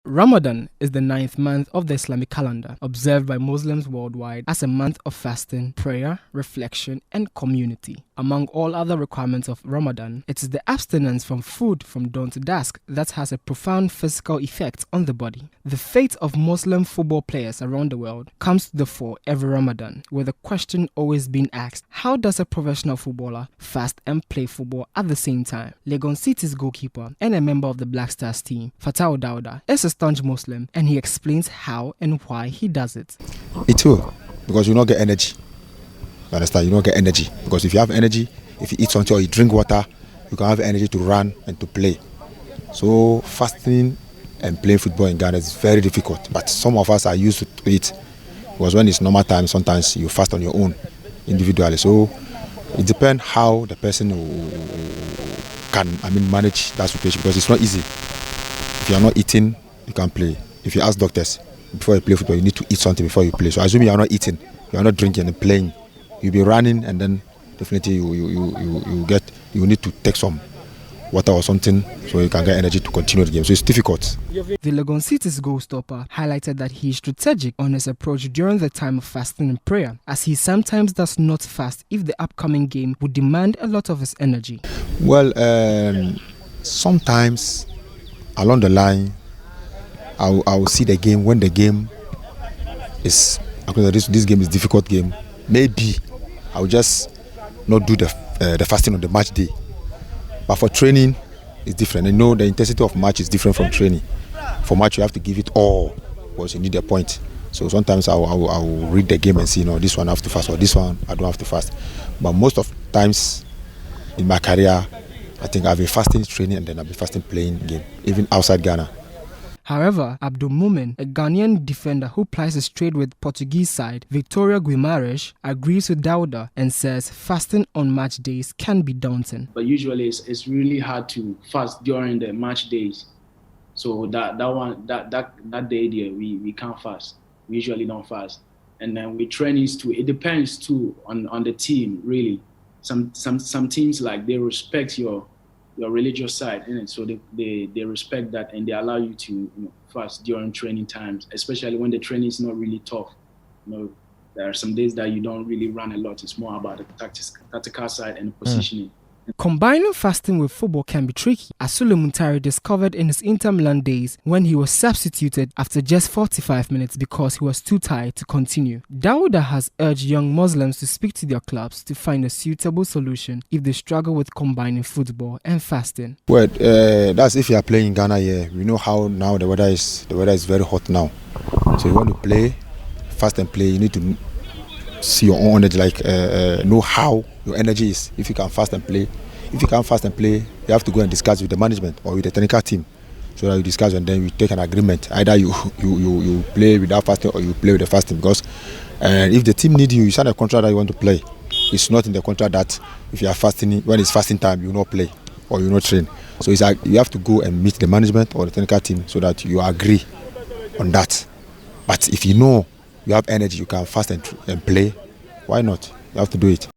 Ramadan is the 9th month of the Islamic calendar, observed by Muslims worldwide as a month of fasting, prayer, reflection, and community. Among all other requirements of Ramadan, it is the abstinence from food from dawn to dusk that has a profound physical effect on the body. The fate of Muslim football players around the world comes to the fore every Ramadan, with the question always being asked, how does a professional footballer fast and play football at the same time? Legon City's goalkeeper and a member of the Black Stars team, Fatau Dauda, is a staunch Muslim, and he explains how and why he does it. It will, because you don't get energy. You understand? You don't get energy. Because if you have energy, if you eat something or you drink water, you can have energy to run and to play. So fasting and playing football in Ghana is very difficult. But some of us are used to it. Because when it's normal time, sometimes you fast on your own individually. So it depends how the person can manage that situation, because it's not easy. If you are not eating, you can play. If you ask doctors, before you play football, you need to eat something before you play. So assume you are not eating, you are not drinking and playing, you'll be running, and then definitely you need to take some water or something so you can get energy to continue the game. So it's difficult. The Legon City's goalstopper highlighted that he is strategic on his approach during the time of fasting and prayer, as he sometimes does not fast if the upcoming game would demand a lot of his energy. Well, sometimes along the line, I will see the game when the game is, this game is a difficult game. Maybe I will just not do the fasting on the match day. But for training, it's different. I know the intensity of match is different from training. For match, you have to give it all because you need a point. So sometimes I will read the game and see, this one I have to fast, or this one I don't have to fast. But most of times in my career, I think I've been fasting training and then I've been fasting playing game, even outside Ghana. However, Abdul Mumin, a Ghanaian defender who plies his trade with Portuguese side Victoria Guimarães, agrees with Dauda and says fasting on match days can be daunting. But usually it's really hard to fast during the match days. So that day there we can't fast. We usually don't fast. And then with trainings too, it depends too on the team really. Some teams, like, they respect your religious side, innit? So they respect that, and they allow you to fast during training times, especially when the training is not really tough. There are some days that you don't really run a lot. It's more about the tactical side and positioning. Combining fasting with football can be tricky, as Sule Muntari discovered in his Inter Milan days when he was substituted after just 45 minutes because he was too tired to continue. Dauda has urged young Muslims to speak to their clubs to find a suitable solution if they struggle with combining football and fasting. Well, that's if you are playing in Ghana here. We know how now the weather is very hot now. So you want to play, fast and play, you need to see your own energy, know how your energy is. If you can fast and play, if you can't fast and play, you have to go and discuss with the management or with the technical team, so that you discuss and then you take an agreement. Either you play without fasting or you play with the fasting. Because if the team needs you, you sign a contract that you want to play. It's not in the contract that if you are fasting, when it's fasting time, you will not play or you will not train. So it's like you have to go and meet the management or the technical team so that you agree on that. But if you know you have energy, you can fast and play, why not? You have to do it.